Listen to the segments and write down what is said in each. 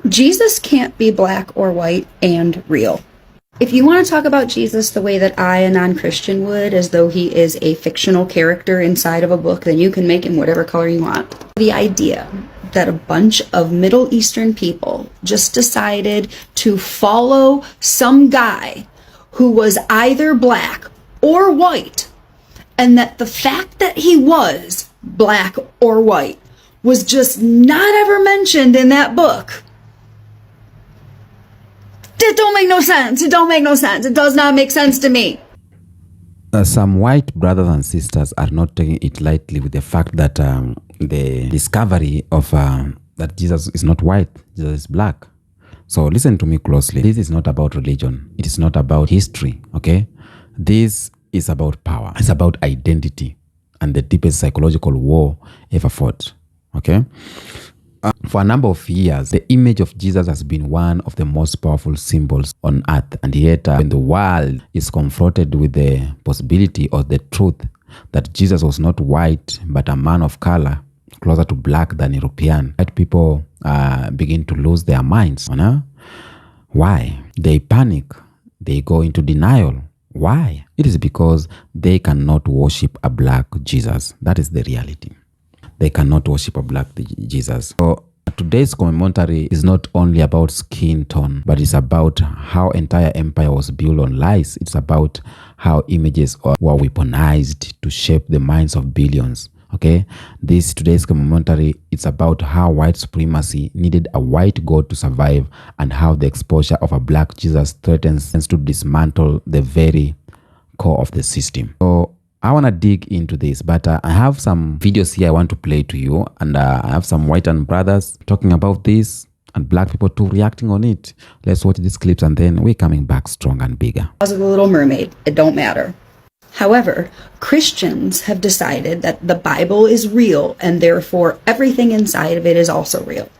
Jesus can't be black or white and real. If you want to talk about Jesus the way that I, a non-Christian, would, as though he is a fictional character inside of a book, then you can make him whatever color you want. The idea that a bunch of Middle Eastern people just decided to follow some guy who was either black or white, and that the fact that he was black or white was just not ever mentioned in that book. It don't make no sense. It don't make no sense. It does not make sense to me. Some white brothers and sisters are not taking it lightly with the fact that the discovery of that Jesus is not white, Jesus is black. So listen to me closely. This is not about religion. It is not about history, okay? This is about power. It's about identity and the deepest psychological war ever fought, okay? For a number of years, the image of Jesus has been one of the most powerful symbols on earth. And yet, when the world is confronted with the possibility or the truth that Jesus was not white, but a man of color, closer to black than European, white people begin to lose their minds. You know? Why? They panic. They go into denial. Why? It is because they cannot worship a black Jesus. That is the reality. They cannot worship a black Jesus. So today's commentary is not only about skin tone, but it's about how entire empire was built on lies. It's about how images were weaponized to shape the minds of billions. Okay, today's commentary, it's about how white supremacy needed a white God to survive, and how the exposure of a black Jesus threatens to dismantle the very core of the system. So I want to dig into this, but I have some videos here I want to play to you, and I have some white and brothers talking about this and black people too reacting on it. Let's watch these clips and then we're coming back strong and bigger. Of the Little Mermaid, it don't matter. However, Christians have decided that the Bible is real, and therefore everything inside of it is also real.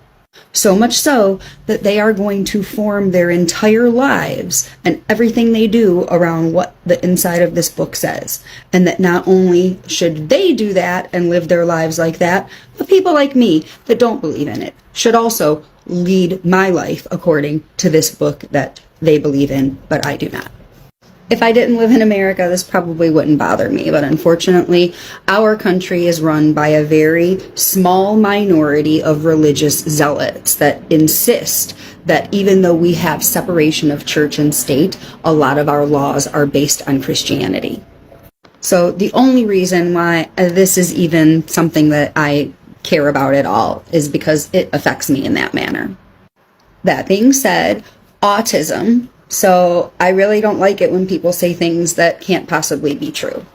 So much so that they are going to form their entire lives and everything they do around what the inside of this book says. And that not only should they do that and live their lives like that, but people like me that don't believe in it should also lead my life according to this book that they believe in, but I do not. If I didn't live in America, this probably wouldn't bother me, but unfortunately, our country is run by a very small minority of religious zealots that insist that even though we have separation of church and state, a lot of our laws are based on Christianity. So the only reason why this is even something that I care about at all is because it affects me in that manner. That being said, autism. So I really don't like it when people say things that can't possibly be true.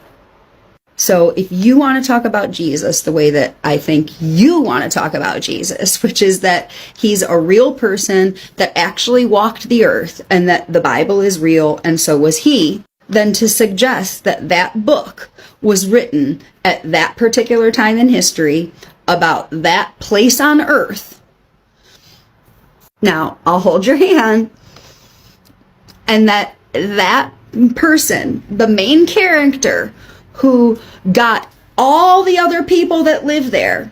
So if you want to talk about Jesus the way that I think you want to talk about Jesus, which is that he's a real person that actually walked the earth and that the Bible is real and so was he, then to suggest that that book was written at that particular time in history about that place on earth. Now, I'll hold your hand. And that person, the main character who got all the other people that live there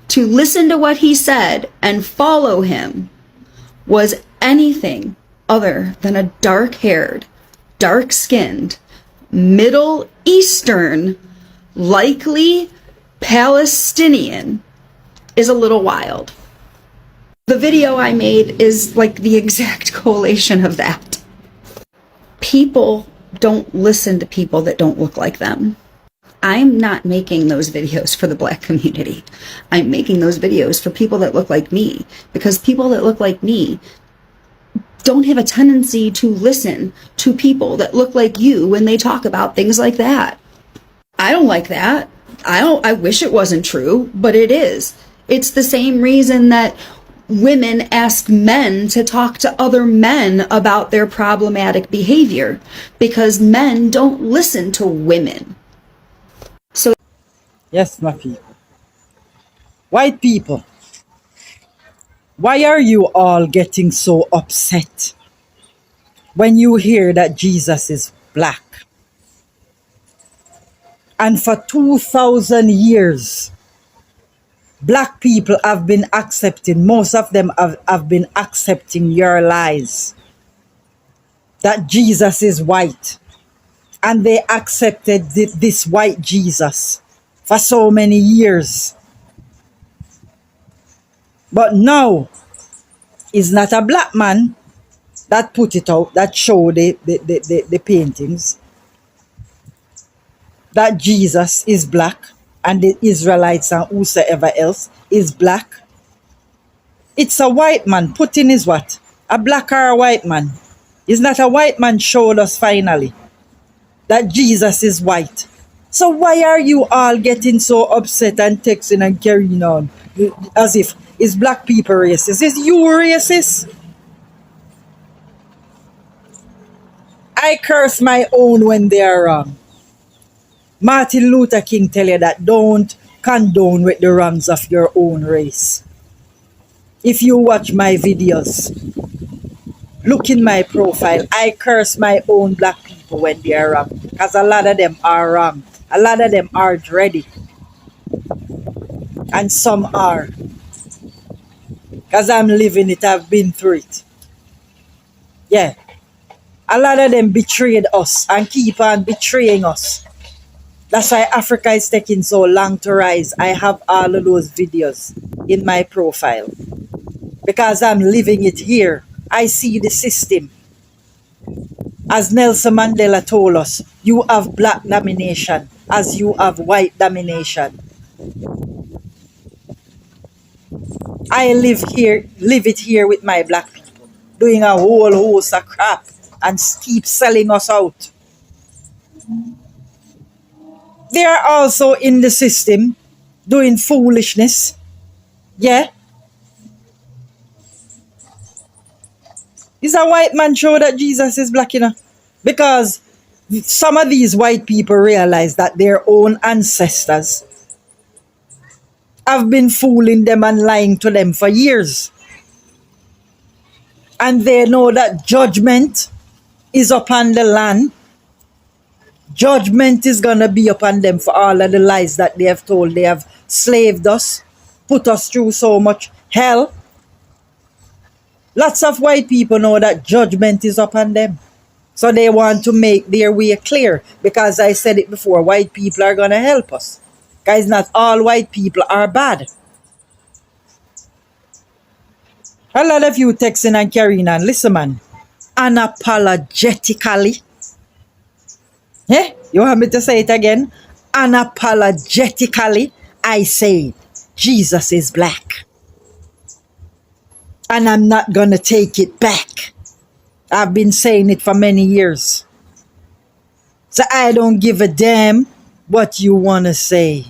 to listen to what he said and follow him, was anything other than a dark-haired, dark-skinned, Middle Eastern, likely Palestinian, is a little wild. The video I made is like the exact collation of that. People don't listen to people that don't look like them. I'm not making those videos for the black community. I'm making those videos for people that look like me, because people that look like me don't have a tendency to listen to people that look like you when they talk about things like that. I don't like that. I wish it wasn't true, but it is. It's the same reason that women ask men to talk to other men about their problematic behavior, because men don't listen to women. So yes, my people. White people, why are you all getting so upset when you hear that Jesus is black? And for 2,000 years, Black people have been accepting, most of them have been accepting your lies. That Jesus is white. And they accepted this white Jesus for so many years. But now, it's not a black man that put it out, that showed the paintings, that Jesus is black and the Israelites and whosoever else is black. It's a white man putting his what? A black or a white man. It's not a white man showed us finally that Jesus is white. So why are you all getting so upset and texting and carrying on as if it's black people racist? Is you racist? I curse my own when they are wrong. Martin Luther King tell you that don't condone with the wrongs of your own race. If you watch my videos, look in my profile, I curse my own black people when they are wrong. Because a lot of them are wrong. A lot of them are dready. And some are. Because I'm living it, I've been through it. Yeah. A lot of them betrayed us and keep on betraying us. That's why Africa is taking so long to rise. I have all of those videos in my profile. Because I'm living it here. I see the system. As Nelson Mandela told us, you have black domination as you have white domination. I live it here with my black people, doing a whole host of crap and keep selling us out. They are also in the system doing foolishness. Yeah. Is a white man show that Jesus is black, Because some of these white people realize that their own ancestors have been fooling them and lying to them for years. And they know that judgment is upon the land. Judgment is going to be upon them for all of the lies that they have told. They have slaved us, put us through so much hell. Lots of white people know that judgment is upon them. So they want to make their way clear. Because I said it before, white people are going to help us. Guys, not all white people are bad. A lot of you texting and carrying on. Listen, man. Unapologetically. Yeah? You want me to say it again? Unapologetically, I say Jesus is black. And I'm not going to take it back. I've been saying it for many years. So I don't give a damn what you want to say.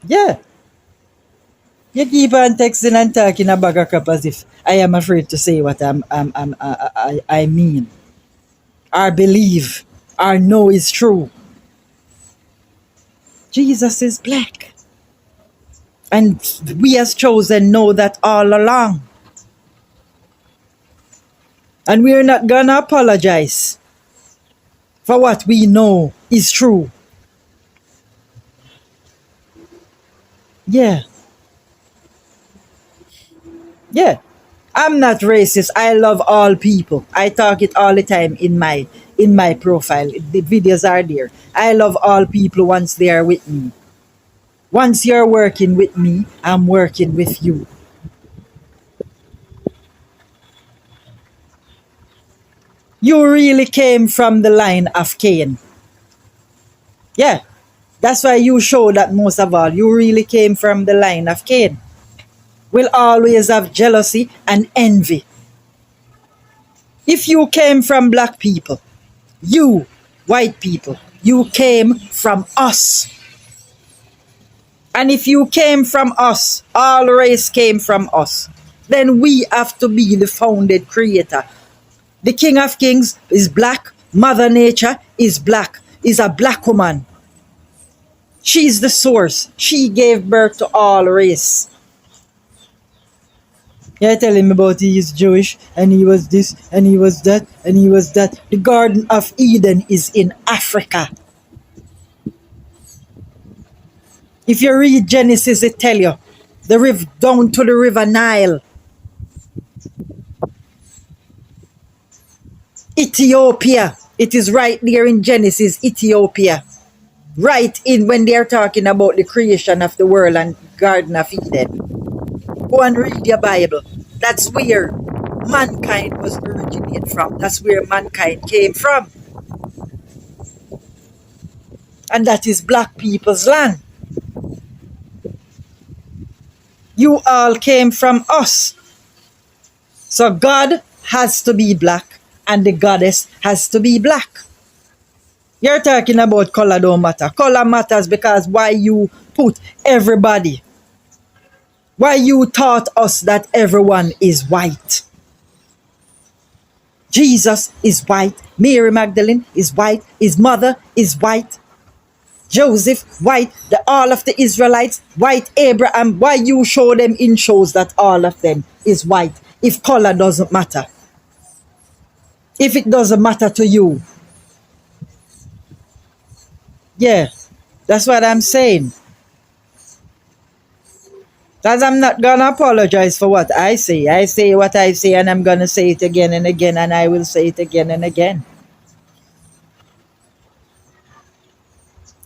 Yeah. You keep on texting and talking about a crap as if I am afraid to say what I mean. Or believe. Or know is true. Jesus is black. And we as chosen know that all along. And we're not gonna apologize for what we know is true. Yeah. Yeah. I'm not racist. I love all people. I talk it all the time in my profile. The videos are there. I love all people once they are with me. Once you're working with me, I'm working with you. You really came from the line of Cain. Yeah. That's why you show that most of all, you really came from the line of Cain. Will always have jealousy and envy. If you came from black people, you, white people, you came from us. And if you came from us, all race came from us, then we have to be the founded creator. The King of Kings is black. Mother Nature is black, is a black woman. She's the source. She gave birth to all race. You're telling me about he is Jewish and he was this and he was that and he was that. The Garden of Eden is in Africa. If you read Genesis, it tell you down to the river Nile, Ethiopia. It is right there in Genesis, Ethiopia. Right in when they are talking about the creation of the world and Garden of Eden. Go and read your Bible. That's where mankind was originated from. That's where mankind came from. And that is black people's land. You all came from us. So God has to be black and the goddess has to be black. You're talking about color don't matter. Color matters because why you put everybody, why you taught us that everyone is white. Jesus is white. Mary Magdalene is white. His mother is white. Joseph, white. All of the Israelites, white. Abraham, why you show them in shows that all of them is white if color doesn't matter? If it doesn't matter to you. Yeah, that's what I'm saying. Because I'm not going to apologize for what I say. I say what I say and I'm going to say it again and again and I will say it again and again.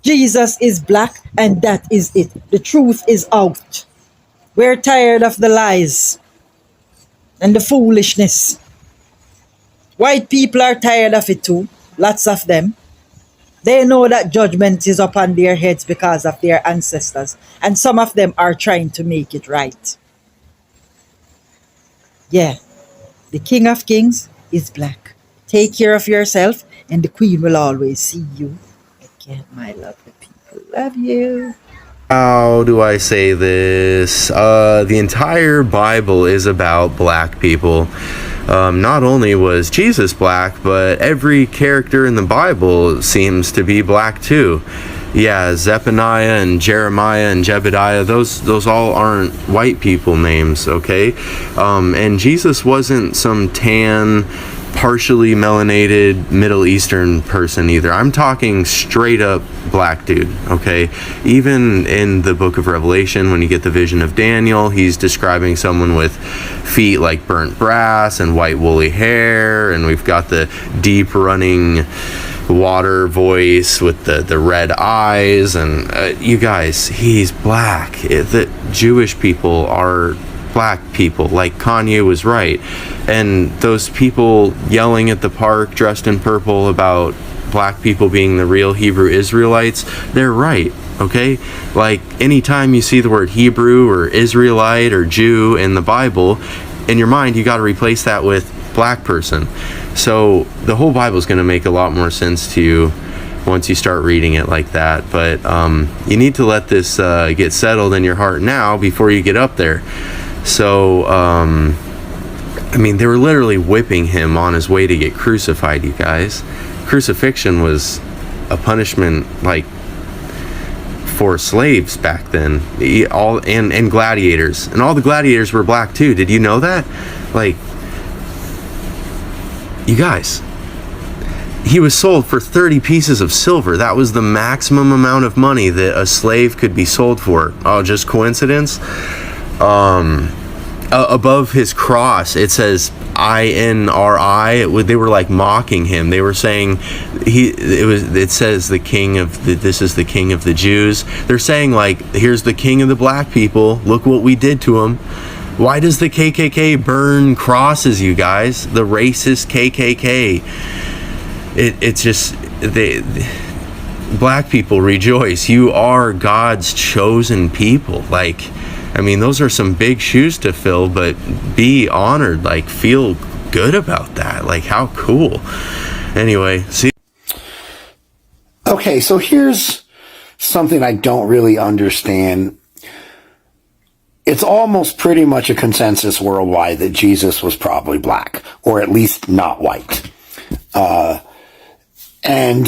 Jesus is black and that is it. The truth is out. We're tired of the lies and the foolishness. White people are tired of it too. Lots of them. They know that judgment is upon their heads because of their ancestors. And some of them are trying to make it right. Yeah. The King of Kings is black. Take care of yourself and the Queen will always see you again, my lovely people. Love you. How do I say this? The entire Bible is about black people. Not only was Jesus black, but every character in the Bible seems to be black too. Yeah, Zephaniah and Jeremiah and Jebediah, those all aren't white people names, okay? And Jesus wasn't some tan, partially melanated Middle Eastern person either. I'm talking straight up black dude, okay? Even in the book of Revelation, when you get the vision of Daniel, he's describing someone with feet like burnt brass and white woolly hair, and we've got the deep running water voice with the red eyes, and you guys, he's black. The Jewish people are black people, like Kanye was right. And those people yelling at the park dressed in purple about black people being the real Hebrew Israelites, they're right, okay? Like, anytime you see the word Hebrew or Israelite or Jew in the Bible, in your mind you got to replace that with black person. So the whole Bible is going to make a lot more sense to you once you start reading it like that. But you need to let this get settled in your heart now before you get up there. So, I mean, they were literally whipping him on his way to get crucified, you guys. Crucifixion was a punishment, like, for slaves back then. And gladiators. And all the gladiators were black, too. Did you know that? Like, you guys, he was sold for 30 pieces of silver. That was the maximum amount of money that a slave could be sold for. Oh, just coincidence? Above his cross it says INRI. They were like mocking him. They were saying it says this is the king of the Jews. They're saying, like, here's the king of the black people, look what we did to him. Why does the KKK burn crosses, you guys? The racist KKK. It's just black people, rejoice. You are God's chosen people. Like, I mean, those are some big shoes to fill, but be honored, like, feel good about that. Like, how cool. Anyway, see. Okay, so here's something I don't really understand. It's almost pretty much a consensus worldwide that Jesus was probably black, or at least not white. And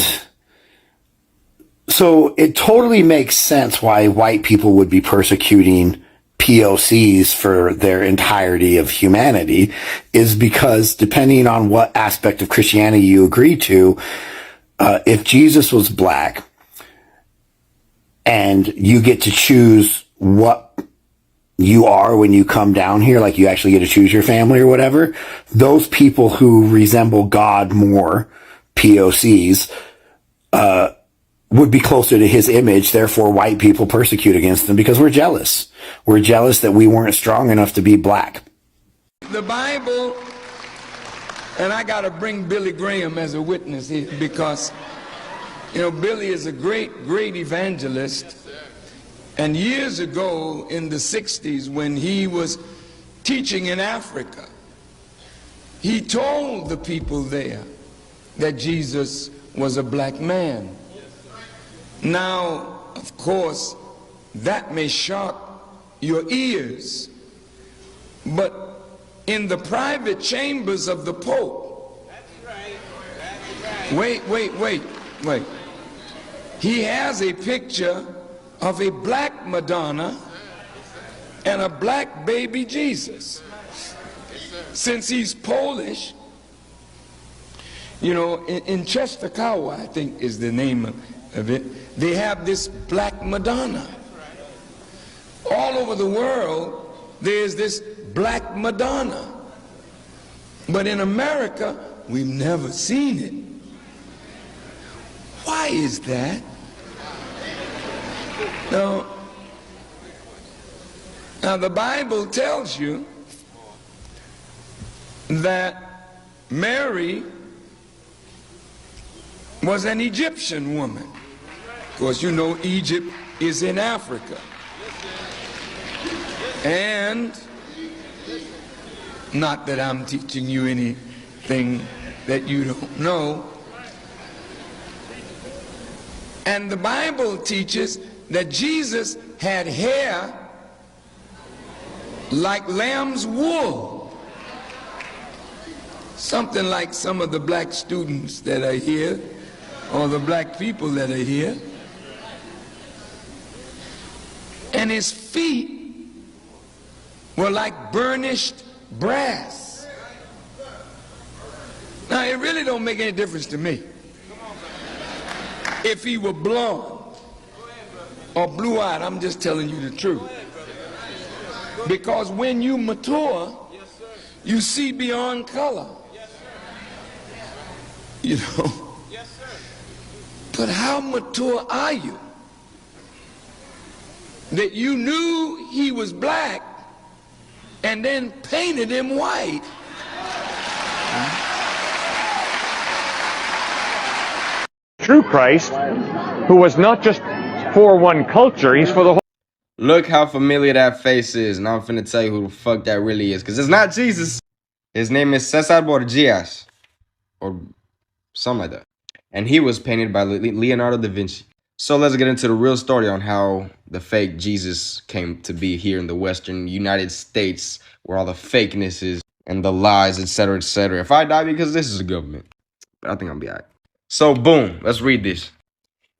so it totally makes sense why white people would be persecuting POCs for their entirety of humanity, is because depending on what aspect of Christianity you agree to, if Jesus was black, and you get to choose what you are when you come down here, like you actually get to choose your family or whatever, those people who resemble God more, POCs, would be closer to his image. Therefore, white people persecute against them because we're jealous. We're jealous that we weren't strong enough to be black. The Bible, and I got to bring Billy Graham as a witness here because, you know, Billy is a great evangelist. And years ago in the 60s, when he was teaching in Africa, he told the people there that Jesus was a black man. Now, of course, that may shock your ears, but in the private chambers of the Pope, wait, he has a picture of a black Madonna and a black baby Jesus. Since he's Polish, you know, in Częstochowa, I think is the name of it, they have this black Madonna. All over the world, there's this black Madonna. But in America, we've never seen it. Why is that? Now, the Bible tells you that Mary was an Egyptian woman. Of course, you know Egypt is in Africa. And not that I'm teaching you anything that you don't know. And the Bible teaches that Jesus had hair like lamb's wool. Something like some of the black students that are here, or the black people that are here. And his feet were like burnished brass. Now, it really don't make any difference to me if he were blonde or blue-eyed. I'm just telling you the truth. Because when you mature, you see beyond color. You know. But how mature are you that you knew he was black and then painted him white? True Christ, who was not just for one culture, he's for the whole. Look how familiar that face is, and I'm finna tell you who the fuck that really is, because it's not Jesus. His name is Cesare Borgia, or something like that. And he was painted by Leonardo da Vinci. So let's get into the real story on how the fake Jesus came to be here in the Western United States, where all the fakeness is and the lies, etc., etc. If I die because this is a government, I think I'll be alright. So boom, let's read this.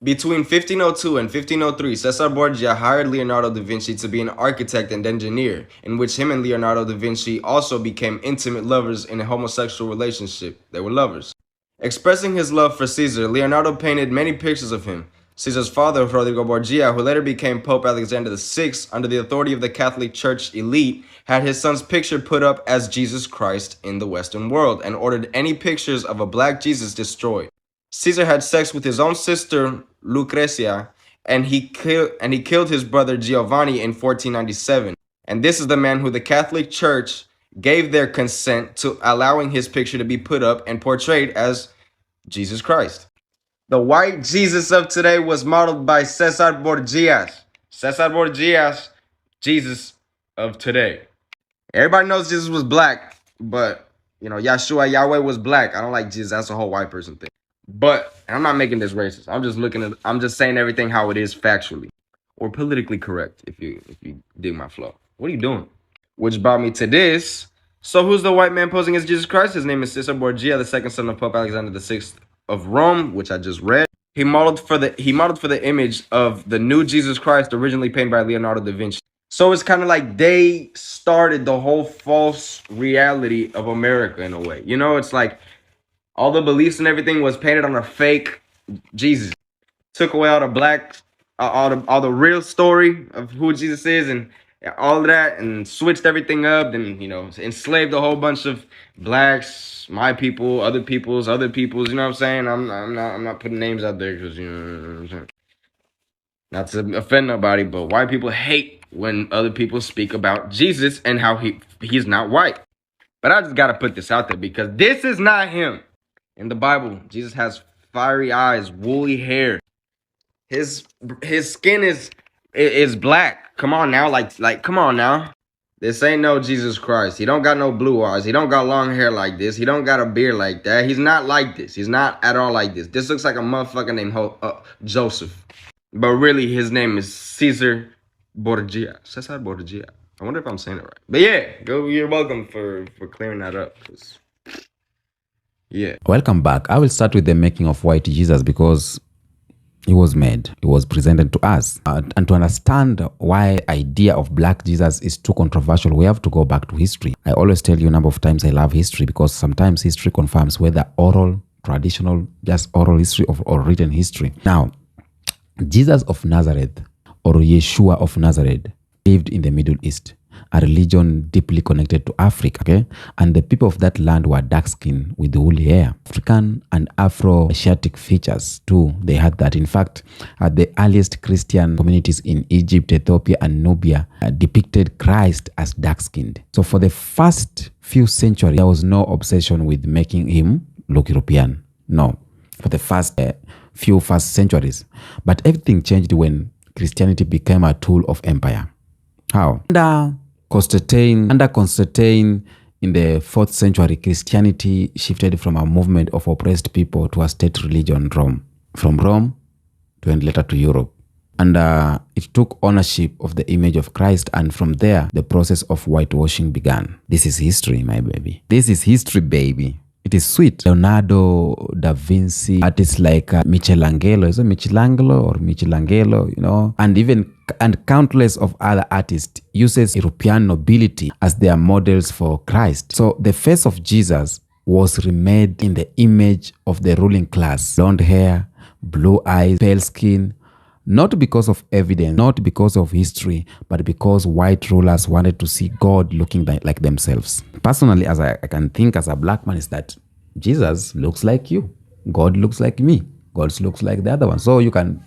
Between 1502 and 1503, Cesare Borgia hired Leonardo da Vinci to be an architect and engineer, in which him and Leonardo da Vinci also became intimate lovers in a homosexual relationship. They were lovers. Expressing his love for Caesar, Leonardo painted many pictures of him. Caesar's father, Rodrigo Borgia, who later became Pope Alexander VI under the authority of the Catholic Church elite, had his son's picture put up as Jesus Christ in the Western world and ordered any pictures of a black Jesus destroyed. Caesar had sex with his own sister, Lucrezia, and he killed his brother Giovanni in 1497. And this is the man who the Catholic Church gave their consent to allowing his picture to be put up and portrayed as Jesus Christ. The white Jesus of today was modeled by Cesare Borgia. Cesare Borgia, Jesus of today. Everybody knows Jesus was black, but, you know, Yahshua, Yahweh was black. I don't like Jesus. That's a whole white person thing. But, and I'm not making this racist. I'm just saying everything how it is factually. Or politically correct, if you dig my flow. What are you doing? Which brought me to this. So who's the white man posing as Jesus Christ? His name is Cesare Borgia, the second son of Pope Alexander VI of Rome, which I just read. He modeled for the image of the new Jesus Christ originally painted by Leonardo da Vinci. So it's kind of like they started the whole false reality of America in a way. You know, it's like all the beliefs and everything was painted on a fake Jesus. Took away all the black all the real story of who Jesus is and all of that, and switched everything up, and enslaved a whole bunch of blacks, my people, other people's, you know what I'm saying? I'm not putting names out there because you know what I'm saying? Not to offend nobody, but white people hate when other people speak about Jesus and how he's not white. But I just gotta put this out there because this is not him. In the Bible, Jesus has fiery eyes, woolly hair. His skin is black. Come on now, like come on now. This ain't no Jesus Christ. He don't got no blue eyes. He don't got long hair like this. He don't got a beard like that. He's not like this. He's not at all like this. This looks like a motherfucker named Joseph. But really, his name is Cesare Borgia. Cesare Borgia. I wonder if I'm saying it right. But yeah, you're welcome for clearing that up. Yeah. Welcome back. I will start with the making of white Jesus because he was made, he was presented to us. And to understand why idea of black Jesus is too controversial, we have to go back to history. I always tell you a number of times I love history because sometimes history confirms whether oral, traditional, just oral history or written history. Now, Jesus of Nazareth or Yeshua of Nazareth lived in the Middle East, a religion deeply connected to Africa, okay? And the people of that land were dark-skinned with woolly hair. African and Afro-Asiatic features too, they had that. In fact, the earliest Christian communities in Egypt, Ethiopia, and Nubia depicted Christ as dark-skinned. So for the first few centuries, there was no obsession with making him look European. No, for the first centuries. But everything changed when Christianity became a tool of empire. How? Under Constantine in the 4th century, Christianity shifted from a movement of oppressed people to a state religion, Rome. From Rome and later to Europe. And it took ownership of the image of Christ, and from there, the process of whitewashing began. This is history, my baby. This is history, baby. It is sweet. Leonardo da Vinci, artists like Michelangelo, is it Michelangelo or Michelangelo, and countless of other artists uses European nobility as their models for Christ. So the face of Jesus was remade in the image of the ruling class. Blonde hair, blue eyes, pale skin, not because of evidence, not because of history, but because white rulers wanted to see God looking like themselves. Personally, as I can think as a black man, is that Jesus looks like you. God looks like me. God looks like the other one. So you can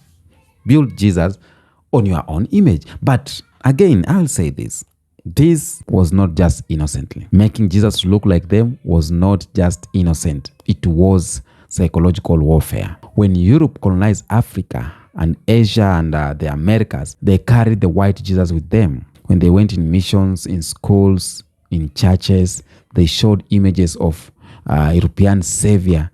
build Jesus on your own image. But again, I will say this. This was not just innocently. Making Jesus look like them was not just innocent. It was psychological warfare. When Europe colonized Africa and Asia and the Americas, they carried the white Jesus with them. When they went in missions, in schools, in churches, they showed images of European savior,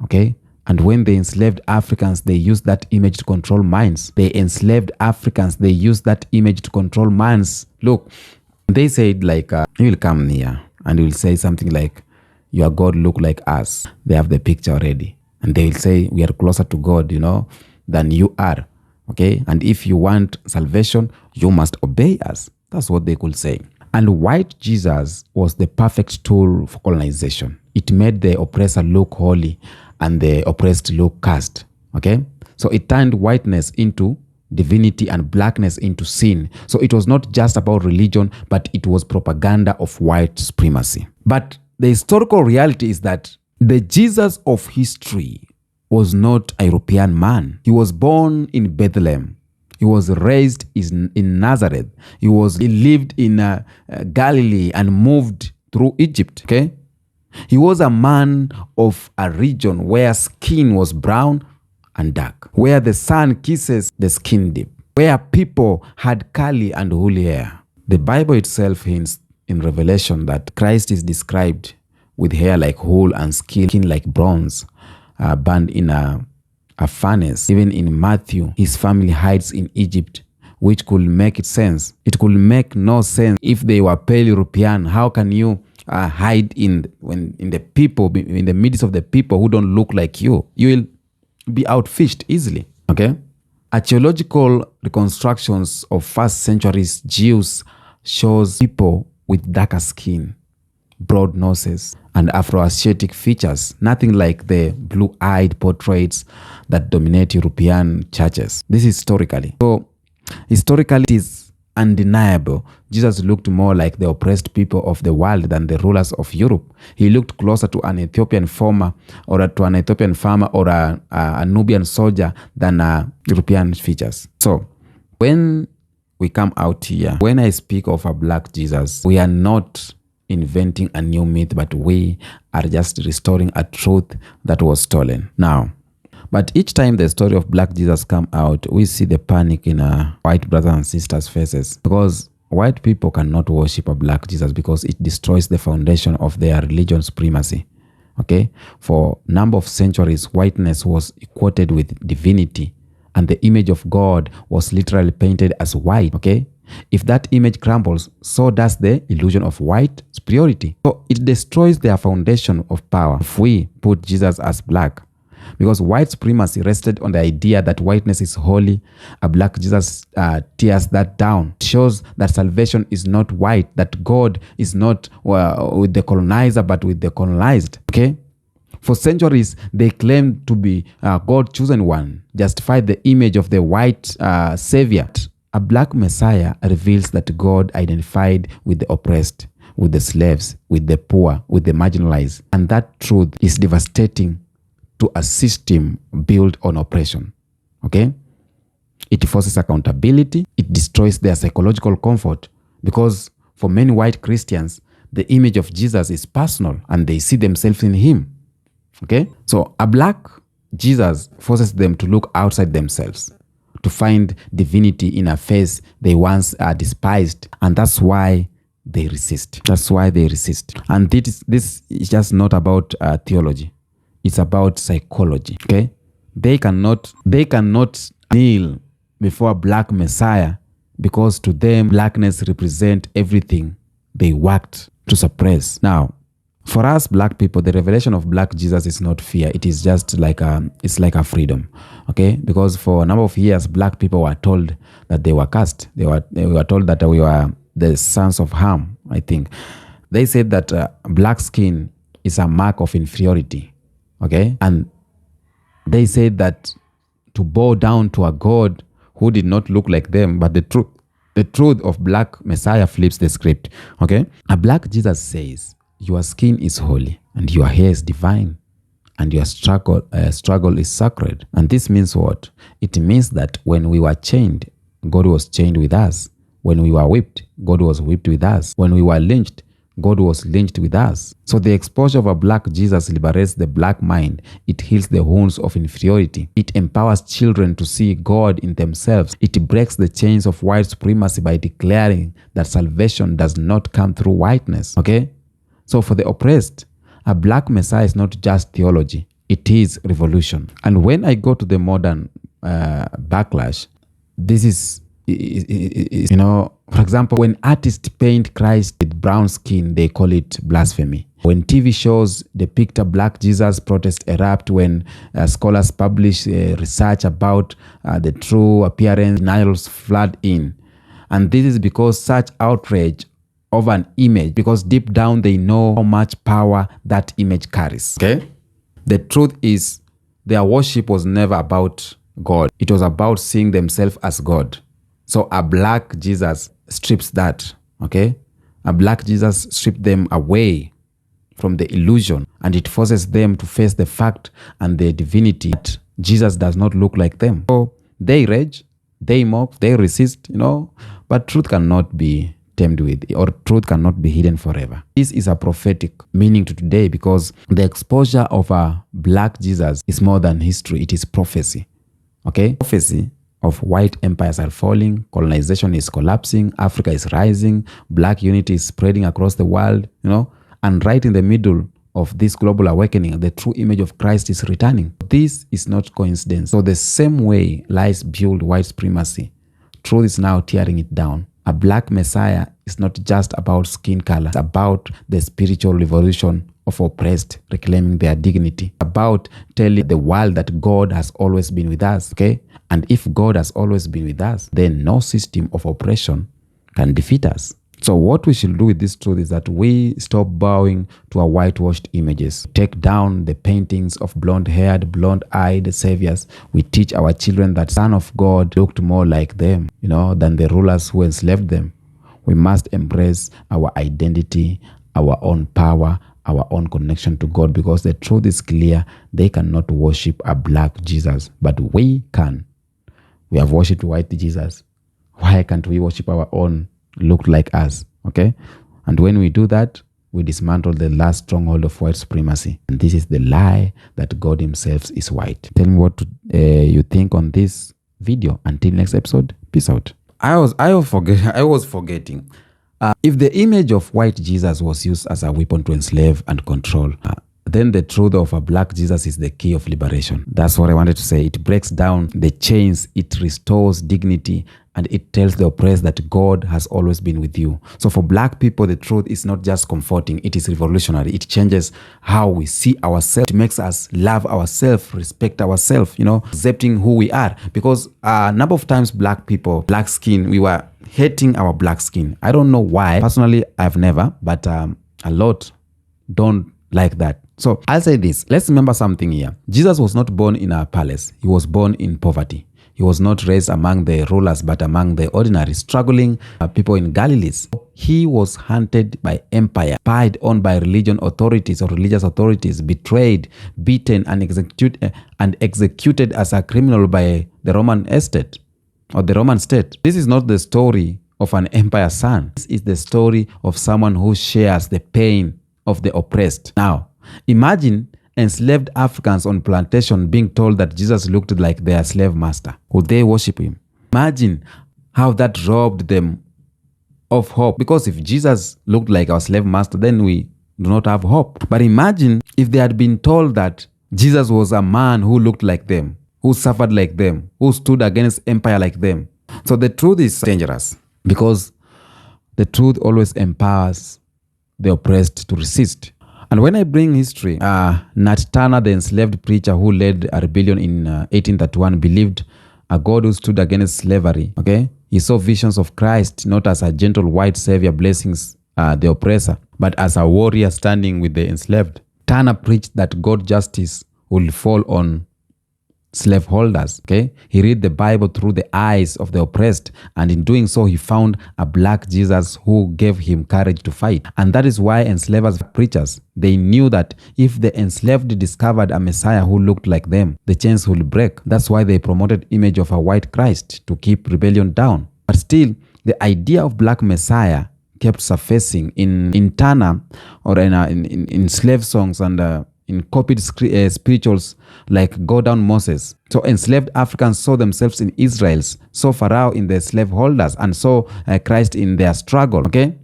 okay? And when they enslaved Africans, they used that image to control minds. They enslaved Africans, they used that image to control minds. Look, they said you will come near and you will say something like, your God look like us. They have the picture already. And they will say, we are closer to God, than you are, okay? And if you want salvation, you must obey us. That's what they could say. And white Jesus was the perfect tool for colonization. It made the oppressor look holy and the oppressed look cursed, okay? So it turned whiteness into divinity and blackness into sin. So it was not just about religion, but it was propaganda of white supremacy. But the historical reality is that the Jesus of history was not a European man. He was born in Bethlehem. He was raised in Nazareth. He lived in Galilee and moved through Egypt. Okay, he was a man of a region where skin was brown and dark, where the sun kisses the skin deep, where people had curly and woolly hair. The Bible itself hints in Revelation that Christ is described with hair like wool and skin like bronze, burned in a furnace. Even in Matthew, his family hides in Egypt, which could make sense. It could make no sense if they were pale European. How can you hide in the midst of the people who don't look like you? You will be outfished easily. Okay, archaeological reconstructions of first centuries Jews shows people with darker skin, broad noses, and Afro-Asiatic features, nothing like the blue-eyed portraits that dominate European churches. This is historically. So, historically, it is undeniable. Jesus looked more like the oppressed people of the world than the rulers of Europe. He looked closer to an Ethiopian farmer or a Nubian soldier than European features. So, when we come out here, when I speak of a black Jesus, we are not inventing a new myth, but we are just restoring a truth that was stolen. Now, but each time the story of black Jesus come out, we see the panic in white brothers and sisters' faces, because white people cannot worship a black Jesus because it destroys the foundation of their religion's primacy. Okay? For a number of centuries, whiteness was equated with divinity, and the image of God was literally painted as white. Okay? If that image crumbles, so does the illusion of white superiority. So it destroys their foundation of power if we put Jesus as black. Because white supremacy rested on the idea that whiteness is holy. A black Jesus tears that down. It shows that salvation is not white, that God is not with the colonizer, but with the colonized. Okay? For centuries, they claimed to be God's chosen one, justified the image of the white savior. A black Messiah reveals that God identified with the oppressed, with the slaves, with the poor, with the marginalized. And that truth is devastating to a system built on oppression. Okay? It forces accountability. It destroys their psychological comfort, because for many white Christians, the image of Jesus is personal and they see themselves in him. Okay? So a black Jesus forces them to look outside themselves, to find divinity in a face they once despised. And that's why they resist. That's why they resist. And this is just not about theology. It's about psychology. Okay? They cannot kneel before a black Messiah, because to them, blackness represents everything they worked to suppress. Now, for us black people, the revelation of black Jesus is not fear. It is just like it's like a freedom. Okay? Because for a number of years, black people were told that they were cursed. They were told that we were the sons of Ham, I think. They said that black skin is a mark of inferiority. Okay? And they said that to bow down to a God who did not look like them, but the truth of black Messiah flips the script. Okay? A black Jesus says, your skin is holy and your hair is divine and your struggle is sacred. And this means what? It means that when we were chained, God was chained with us. When we were whipped, God was whipped with us. When we were lynched, God was lynched with us. So the exposure of a black Jesus liberates the black mind. It heals the wounds of inferiority. It empowers children to see God in themselves. It breaks the chains of white supremacy by declaring that salvation does not come through whiteness. Okay? So for the oppressed, a black Messiah is not just theology. It is revolution. And when I go to the modern backlash, this is, you know, for example, when artists paint Christ with brown skin, they call it blasphemy. When TV shows depict a black Jesus, protests erupt. When scholars publish research about the true appearance, denials flood in. And this is because such outrage over an image, because deep down they know how much power that image carries. Okay? The truth is, their worship was never about God. It was about seeing themselves as God. So a black Jesus strips that. Okay? A black Jesus strips them away from the illusion, and it forces them to face the fact and the divinity that Jesus does not look like them. So they rage, they mock, they resist, you know, but truth cannot be tamed with, or truth cannot be hidden forever. This is a prophetic meaning to today, because the exposure of a black Jesus is more than history. It is prophecy. Okay? Prophecy of white empires are falling, colonization is collapsing, Africa is rising, black unity is spreading across the world, you know, and right in the middle of this global awakening, the true image of Christ is returning. This is not coincidence. So the same way lies build white supremacy, truth is now tearing it down. A black Messiah is not just about skin color. It's about the spiritual revolution of oppressed reclaiming their dignity. About telling the world that God has always been with us. Okay? And if God has always been with us, then no system of oppression can defeat us. So what we should do with this truth is that we stop bowing to our whitewashed images. Take down the paintings of blonde-haired, blonde-eyed saviors. We teach our children that Son of God looked more like them, than the rulers who enslaved them. We must embrace our identity, our own power, our own connection to God, because the truth is clear. They cannot worship a black Jesus, but we can. We have worshipped white Jesus. Why can't we worship our own look like us? Okay? And when we do that, we dismantle the last stronghold of white supremacy. And this is the lie that God himself is white. Tell me what you think on this video. Until next episode, peace out. I was forgetting. If the image of white Jesus was used as a weapon to enslave and control, then the truth of a black Jesus is the key of liberation. That's what I wanted to say. It breaks down the chains, it restores dignity, and it tells the oppressed that God has always been with you. So for black people, the truth is not just comforting, it is revolutionary. It changes how we see ourselves. It makes us love ourselves, respect ourselves, accepting who we are. Because a number of times black people, black skin, we were hating our black skin. I don't know why. Personally, I've never, but a lot don't like that. So I'll say this. Let's remember something here. Jesus was not born in a palace. He was born in poverty. He was not raised among the rulers, but among the ordinary, struggling people in Galilee. He was hunted by empire, spied on by religious authorities, betrayed, beaten, and executed as a criminal by the Roman estate or the Roman state. This is not the story of an empire son. This is the story of someone who shares the pain of the oppressed. Now, imagine enslaved Africans on plantation being told that Jesus looked like their slave master. Would they worship him? Imagine how that robbed them of hope. Because if Jesus looked like our slave master, then we do not have hope. But imagine if they had been told that Jesus was a man who looked like them, who suffered like them, who stood against empire like them. So the truth is dangerous, because the truth always empowers the oppressed to resist. And when I bring history, Nat Turner, the enslaved preacher who led a rebellion in 1831, believed a God who stood against slavery. Okay, he saw visions of Christ not as a gentle white savior blessing the oppressor, but as a warrior standing with the enslaved. Turner preached that God's justice will fall on slaveholders. Okay, he read the Bible through the eyes of the oppressed, and in doing so he found a black Jesus who gave him courage to fight. And that is why enslavers were preachers. They knew that if the enslaved discovered a Messiah who looked like them, the chains would break. That's why they promoted image of a white Christ to keep rebellion down. But still, the idea of black Messiah kept surfacing in Turner or in slave songs and in copied spirituals like Go Down Moses. So enslaved Africans saw themselves in Israel's, saw Pharaoh in the slaveholders, and saw Christ in their struggle. Okay,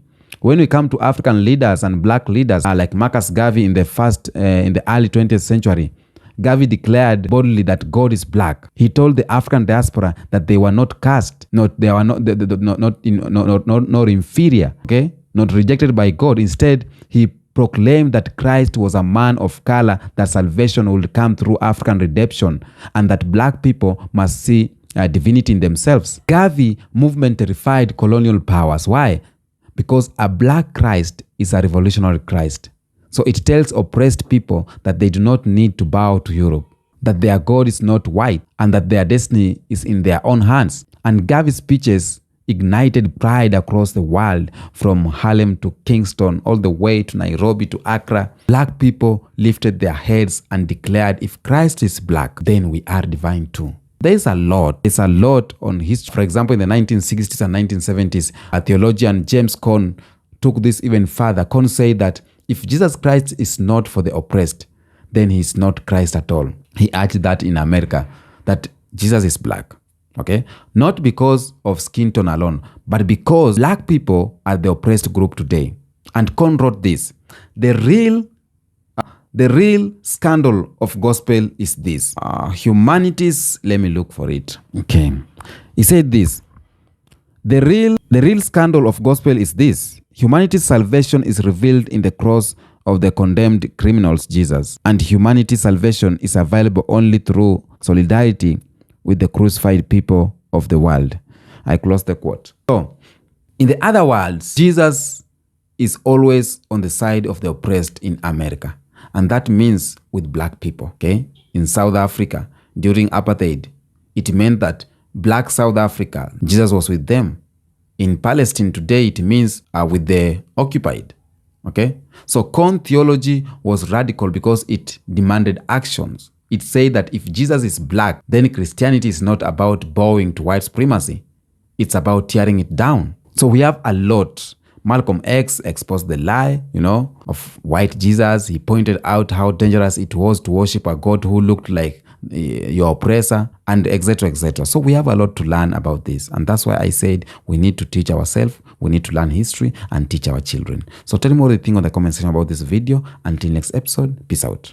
when we come to African leaders and black leaders like Marcus Garvey in the early 20th century, Garvey declared boldly that God is black. He told the African diaspora that they were not cast, not inferior. Okay, not rejected by God. Instead, he proclaimed that Christ was a man of color, that salvation would come through African redemption, and that black people must see divinity in themselves. Garvey movement terrified colonial powers. Why? Because a black Christ is a revolutionary Christ. So it tells oppressed people that they do not need to bow to Europe, that their God is not white, and that their destiny is in their own hands. And Garvey's speeches ignited pride across the world, from Harlem to Kingston, all the way to Nairobi to Accra. Black people lifted their heads and declared, if Christ is black, then we are divine too. There's a lot on history. For example, in the 1960s and 1970s, a theologian, James Cone, took this even further. Cone said that if Jesus Christ is not for the oppressed, then he is not Christ at all. He urged that in America, that Jesus is black. Okay, not because of skin tone alone, but because black people are the oppressed group today. And Con wrote this: the real scandal of gospel is this. Humanity's, let me look for it. Okay, he said this: the real scandal of gospel is this. Humanity's salvation is revealed in the cross of the condemned criminals, Jesus, and humanity's salvation is available only through solidarity with the crucified people of the world. I close the quote. So, In the other words, Jesus is always on the side of the oppressed in America. And that means with black people, okay? In South Africa, during apartheid, it meant that black South Africa, Jesus was with them. In Palestine today, it means with the occupied, okay? So Con theology was radical because it demanded actions. It said that if Jesus is black, then Christianity is not about bowing to white supremacy. It's about tearing it down. So we have a lot. Malcolm X exposed the lie, of white Jesus. He pointed out how dangerous it was to worship a God who looked like your oppressor, and etc., etc. So we have a lot to learn about this. And that's why I said we need to teach ourselves, we need to learn history and teach our children. So tell me what you think on the comment section about this video. Until next episode, peace out.